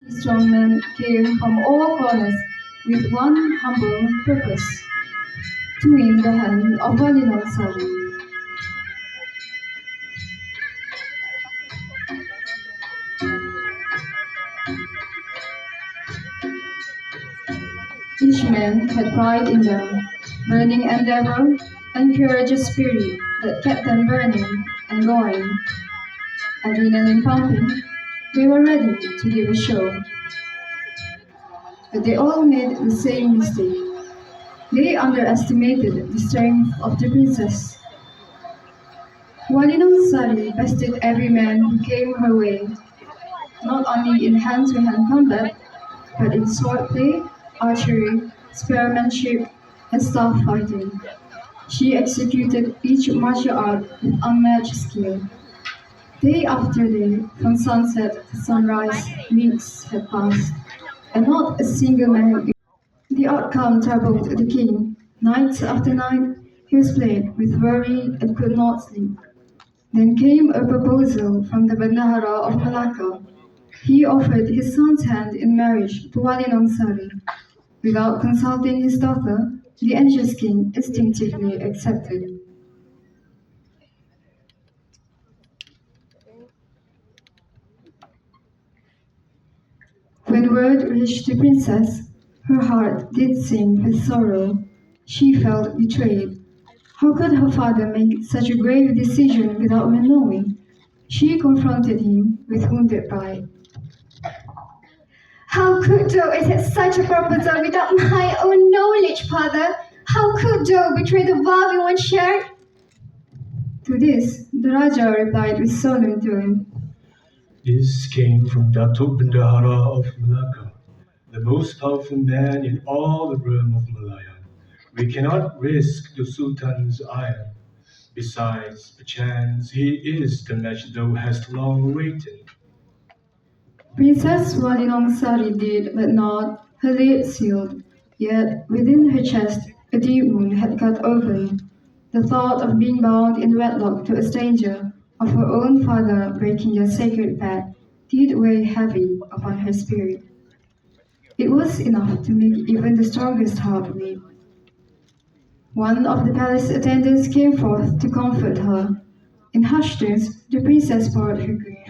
Strong men came from all corners with one humble purpose: to win the hand of Walinong Sari. Each man had pride in them, burning endeavor, and courageous spirit that kept them burning and going. Adrenaline pumping, they were ready to give a show. But they all made the same mistake. They underestimated the strength of the princess. Walinong Sari bested every man who came her way, not only in hand-to-hand combat, but in swordplay, archery, spearmanship, and staff fighting. She executed each martial art with unmatched skill. Day after day, from sunset to sunrise, weeks had passed, and not a single man. The outcome troubled the king. Night after night, he was plagued with worry and could not sleep. Then came a proposal from the Bendahara of Malacca. He offered his son's hand in marriage to Walinong Sari. Without consulting his daughter, the anxious king instinctively accepted. When word reached the princess, her heart did sink with sorrow. She felt betrayed. How could her father make such a grave decision without her knowing? She confronted him with wounded pride. How could thou accept such a proposal without my own knowledge, father? How could thou betray the vow we once shared? To this, the Raja replied with solemn tone. This came from Datuk Bendahara of Malacca, the most powerful man in all the realm of Malaya. We cannot risk the Sultan's ire. Besides, perchance he is the match thou hast long awaited. Princess Walinong Sari did but nod, her lips sealed. Yet within her chest a deep wound had cut open. The thought of being bound in wedlock to a stranger, of her own father breaking their sacred pact, did weigh heavy upon her spirit. It was enough to make even the strongest heart weep. One of the palace attendants came forth to comfort her. In hushed tones, the princess poured her grief.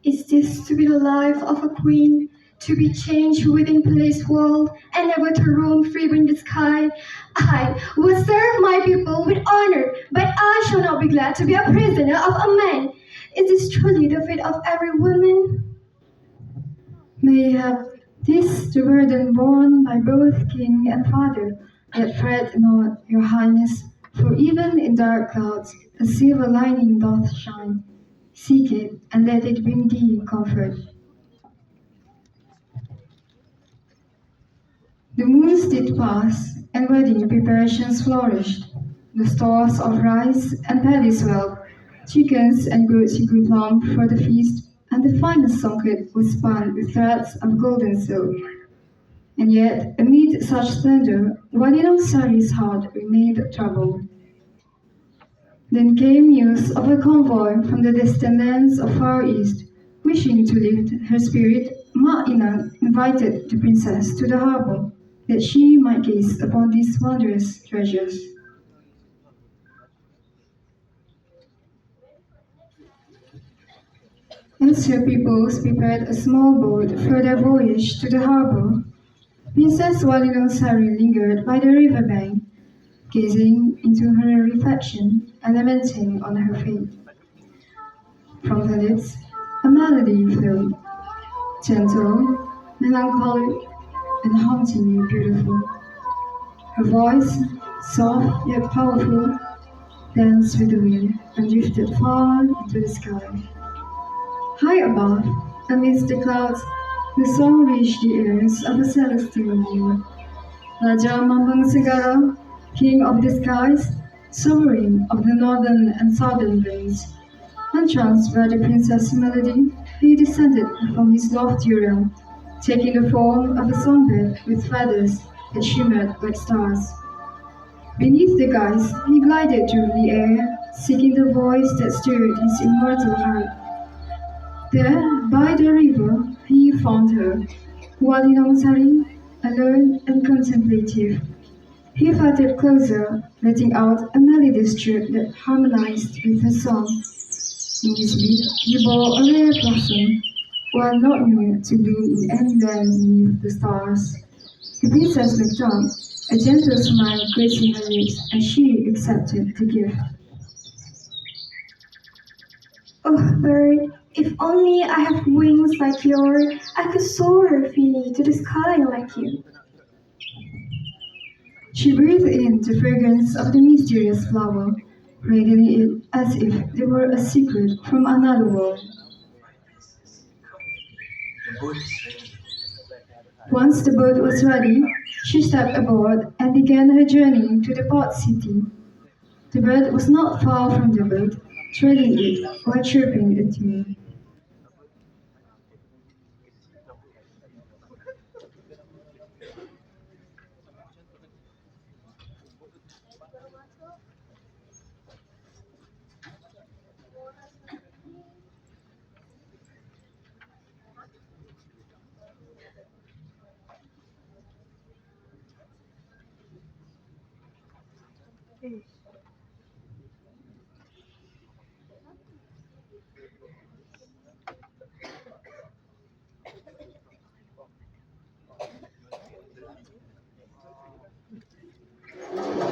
Is this to be the life of a queen, to be changed within police wall, and never to roam free in the sky? I will serve my people with honor, but I shall not be glad to be a prisoner of a man. Is this truly the fate of every woman? Mayhap this the burden borne by both king and father, yet fret not, your highness, for even in dark clouds a silver lining doth shine. Seek it, and let it bring thee comfort. The moons did pass, and wedding preparations flourished. The stores of rice and paddy swelled, chickens and goats grew plump for the feast, and the finest sonket was spun with threads of golden silk. And yet, amid such splendor, Walinong Sari's heart remained troubled. Then came news of a convoy from the distant lands of Far East. Wishing to lift her spirit, Ma Inang invited the princess to the harbor, that she might gaze upon these wondrous treasures. As her peoples prepared a small boat for their voyage to the harbor, Princess Walinong Sari lingered by the river bank, gazing into her reflection and lamenting on her fate. From her lips, a melody flowed, gentle, melancholic, and hauntingly beautiful. Her voice, soft yet powerful, danced with the wind and drifted far into the sky. High above, amidst the clouds, the song reached the ears of a celestial being. Raja Mambang Segara, king of the skies, sovereign of the northern and southern plains. Entranced by the princess' melody, he descended from his lofty realm, taking the form of a songbird with feathers that shimmered like stars. Beneath the skies, he glided through the air, seeking the voice that stirred his immortal heart. There, by the river, he found her, Walinong Sari, alone and contemplative. He felt it closer, letting out a melodious chirp that harmonized with her song. In his beak he bore a rare blossom, one not known to bloom in any land beneath the stars. The princess looked up, a gentle smile gracing her lips as she accepted the gift. Oh, bird, if only I have wings like yours, I could soar freely to the sky like you. She breathed in the fragrance of the mysterious flower, reading it as if it were a secret from another world. Once the boat was ready, she stepped aboard and began her journey to the port city. The bird was not far from the boat, trailing it while chirping a tune.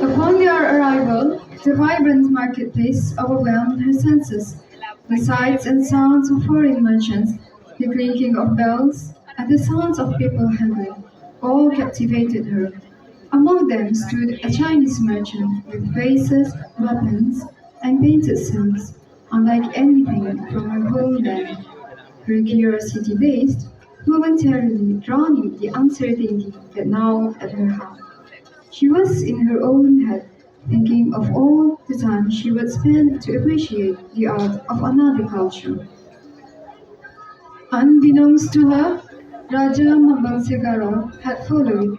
Upon their arrival, the vibrant marketplace overwhelmed her senses. The sights and sounds of foreign merchants, the clinking of bells, and the sounds of people haggling, all captivated her. Among them stood a Chinese merchant with vases, weapons, and painted silks, unlike anything from her homeland. Her curiosity dazed, momentarily drowning the uncertainty that gnawed at her heart. She was in her own head, thinking of all the time she would spend to appreciate the art of another culture. Unbeknownst to her, Raja Mambansegara had followed.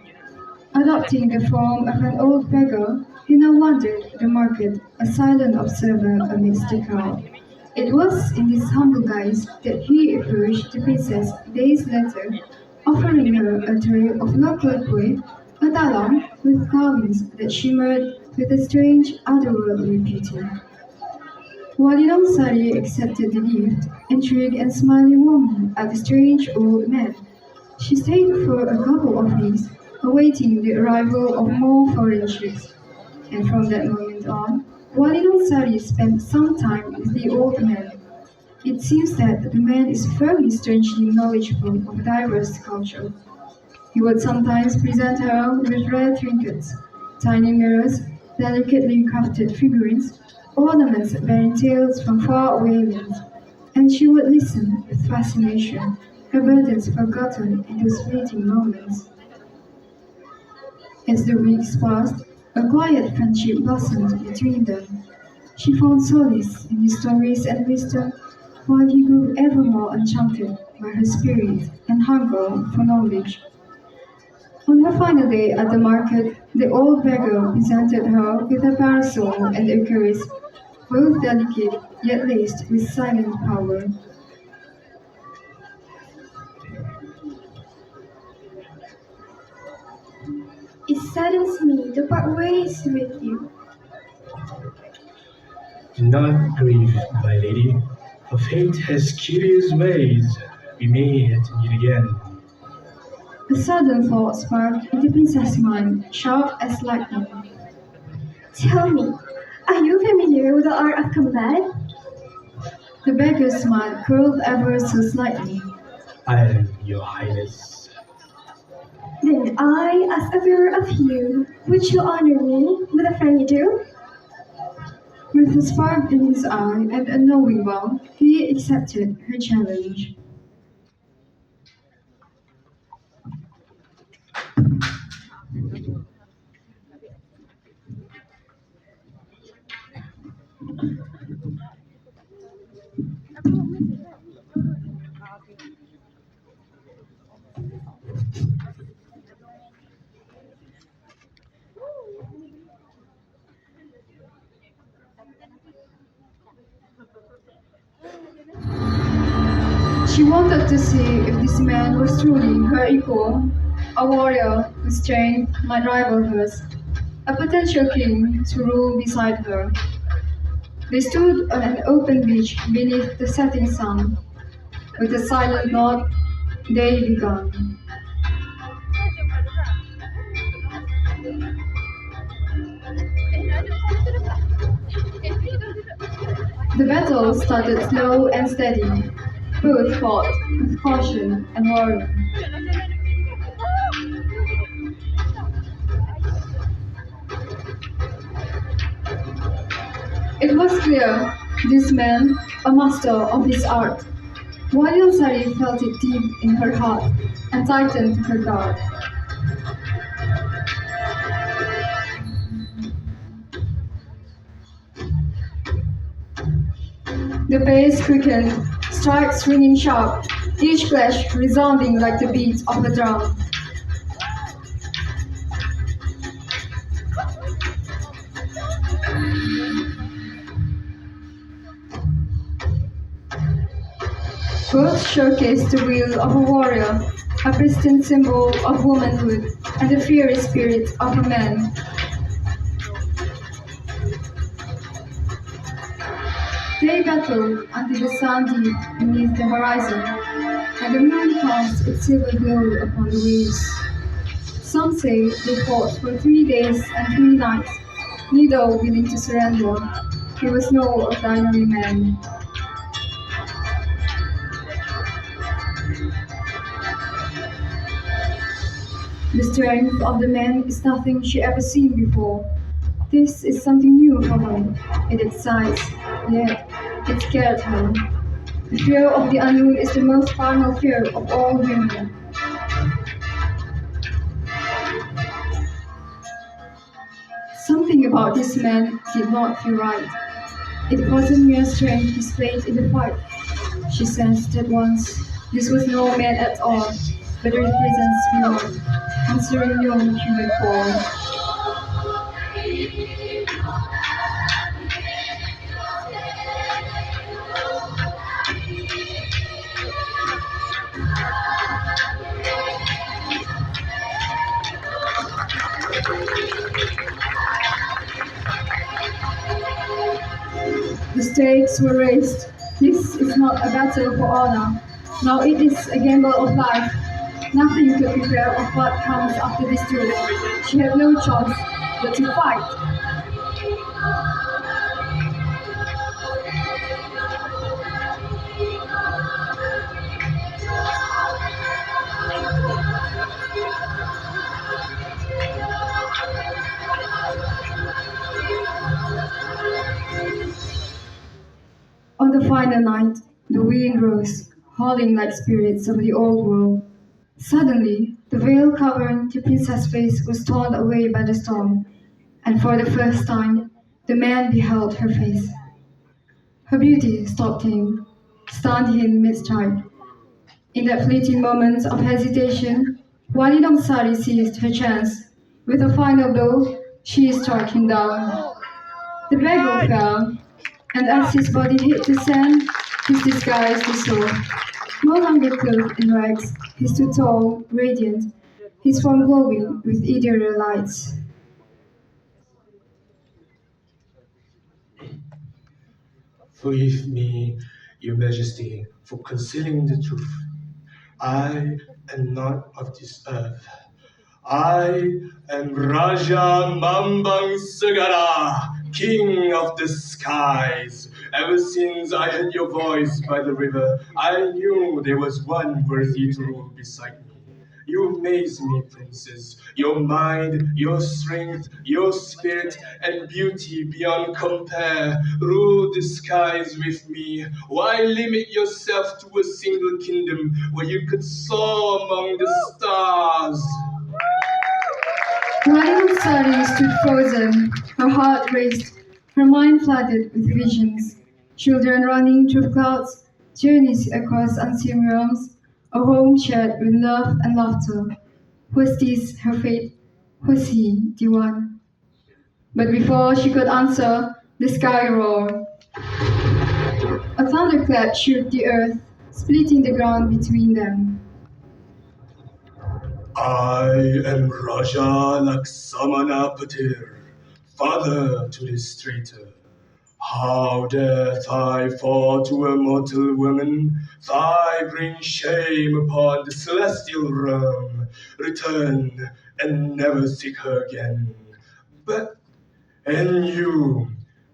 Adopting the form of an old beggar, he now wandered the market, a silent observer amidst the crowd. It was in this humble guise that he approached the princess days later, offering her a tray of local kue, a talam with carvings that shimmered with a strange, otherworldly beauty. Walinong Sari accepted the gift, intrigued and smiling warmly at the strange old man. She stayed for a couple of weeks, awaiting the arrival of more foreign ships. And from that moment on, Walinong Sari spent some time with the old man. It seems that the man is very strangely knowledgeable of diverse culture. He would sometimes present her with rare trinkets, tiny mirrors, delicately crafted figurines, ornaments bearing tales from faraway lands, and she would listen with fascination, her burdens forgotten in those fleeting moments. As the weeks passed, a quiet friendship blossomed between them. She found solace in his stories and wisdom, while he grew ever more enchanted by her spirit and hunger for knowledge. On her final day at the market, the old beggar presented her with a parasol and a caress, both delicate yet laced with silent power. It saddens me to part ways with you. Do not grieve, my lady, for fate has curious ways. We may yet meet again. A sudden thought sparked in the princess's mind, sharp as lightning. Tell me, are you familiar with the art of combat? The beggar's smile curled ever so slightly. I am your highness. Then I, as a bearer of you, would you honor me with a friendly do? With a spark in his eye and a knowing bow, he accepted her challenge. She wanted to see if this man was truly her equal, a warrior whose strength might rival hers, a potential king to rule beside her. They stood on an open beach beneath the setting sun. With a silent nod, they began. The battle started slow and steady. Both fought with caution and warmth. It was clear this man, a master of his art. Walinong Sari felt it deep in her heart and tightened her guard. The pace quickened, strikes ringing sharp, each clash resounding like the beat of a drum. Both showcased the will of a warrior, a pristine symbol of womanhood, and the fiery spirit of a man. They battled until the sun dipped beneath the horizon, and the moon cast its silver glow upon the waves. Some say they fought for 3 days and 3 nights, neither willing to surrender. He was no ordinary man. The strength of the man is nothing she ever seen before. This is something new for her. It excites, yet it scared her. The fear of the unknown is the most primal fear of all women. Something about this man did not feel right. It wasn't mere strength displayed in the fight. She sensed at once this was no man at all, but a presence beyond, answering no human call. The stakes were raised. This is not a battle for honor. Now it is a gamble of life. Nothing could prepare of what comes after this duel. She had no choice but to fight. On the final night, the wind rose, howling like spirits of the old world. Suddenly, the veil covering the princess' face was torn away by the storm, and for the first time, the man beheld her face. Her beauty stopped him, stunned him mid-stride. In that fleeting moment of hesitation, Walinong Sari seized her chance. With a final blow, she struck him down. The beggar fell, and as his body hit the sand, his disguise dissolved. No longer clothed in rags, he stood tall, radiant, his form glowing with ethereal lights. Forgive me, Your Majesty, for concealing the truth. I am not of this earth. I am Raja Mambang Segara, King of the skies. Ever since I heard your voice by the river, I knew there was one worthy to rule beside me. You amaze me, princess. Your mind, your strength, your spirit, and beauty beyond compare. Rule the skies with me. Why limit yourself to a single kingdom where you could soar among the stars? Walinong Sari stood frozen, her heart raced, her mind flooded with visions. Children running through clouds, journeys across unseen realms, a home shared with love and laughter. Was this her fate? Was he the one? But before she could answer, the sky roared. A thunderclap shook the earth, splitting the ground between them. I am Raja Laksamana Patir, father to this traitor. How dareth I fall to a mortal woman? I bring shame upon the celestial realm. Return and never seek her again. But, and you,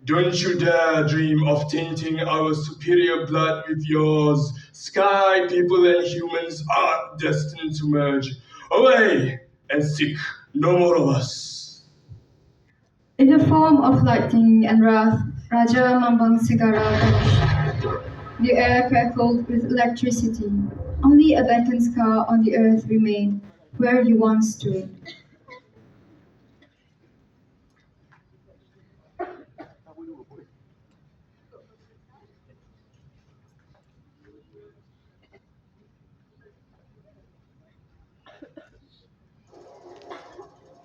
don't you dare dream of tainting our superior blood with yours. Sky people and humans are destined to merge. Away and seek no more of us. In the form of lightning and wrath, Raja Mambangsigara vanished. The air crackled with electricity. Only a blackened scar on the earth remained where he once stood.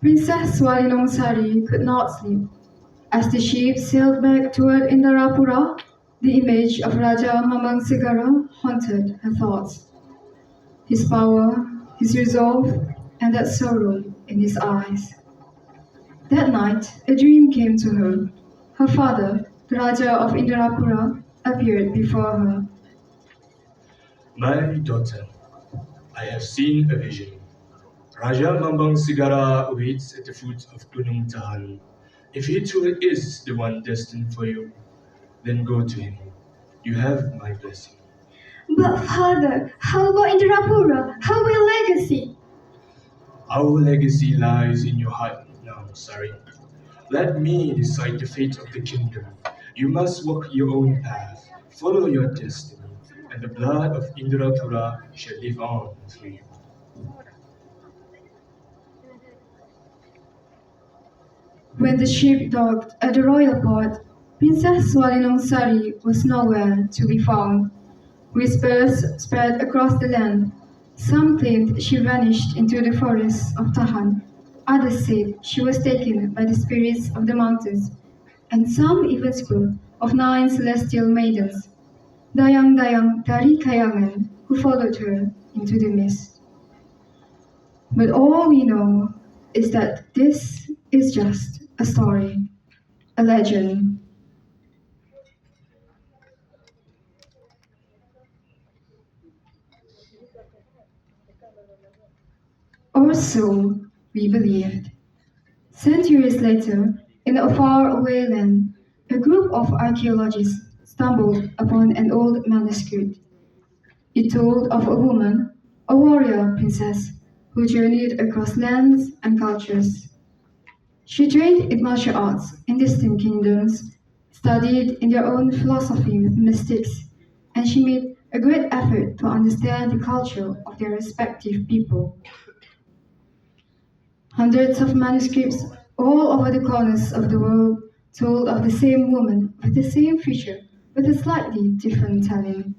Princess Walinong Sari could not sleep. As the ship sailed back toward Indarapura, the image of Raja Mambangsigara haunted her thoughts. His power, his resolve, and that sorrow in his eyes. That night, a dream came to her. Her father, the Raja of Indarapura, appeared before her. My daughter, I have seen a vision. Raja Mambang Sigara waits at the foot of Gunung Tahan. If he truly is the one destined for you, then go to him. You have my blessing. But father, how about Indrapura? How will legacy? Our legacy lies in your heart now, Sari. Let me decide the fate of the kingdom. You must walk your own path, follow your destiny, and the blood of Indrapura shall live on through you. When the ship docked at the royal port, Princess Walinong Sari was nowhere to be found. Whispers spread across the land. Some claimed she vanished into the forests of Tahan. Others said she was taken by the spirits of the mountains. And some even spoke of 9 celestial maidens, dayang-dayang dari kayangan, who followed her into the mist. But all we know is that this is just a story, a legend. Or so we believed. Centuries later, in a faraway land, a group of archaeologists stumbled upon an old manuscript. It told of a woman, a warrior princess, who journeyed across lands and cultures. She trained in martial arts in distant kingdoms, studied in their own philosophy with mystics, and she made a great effort to understand the culture of their respective people. Hundreds of manuscripts all over the corners of the world told of the same woman with the same future, with a slightly different telling.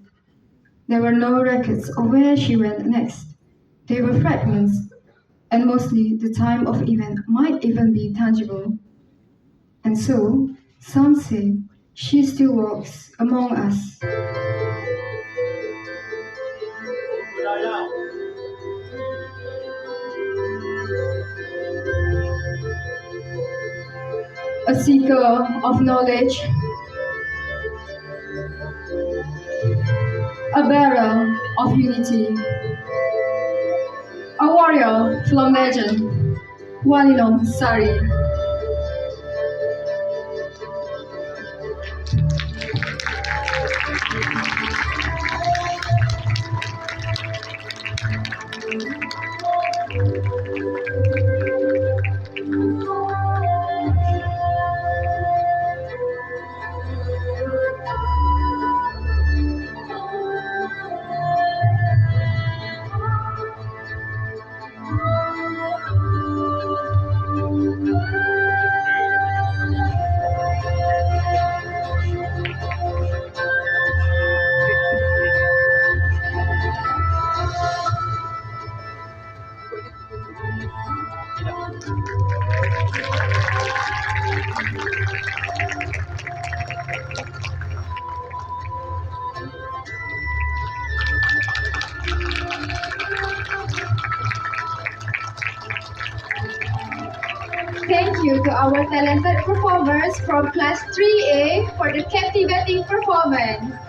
There were no records of where she went next. They were fragments, and mostly the time of event might even be tangible. And so, some say, she still walks among us. A seeker of knowledge, a bearer of unity, a warrior from legend, Walinong Sari. thank you to our talented performers from Class 3A for the captivating performance.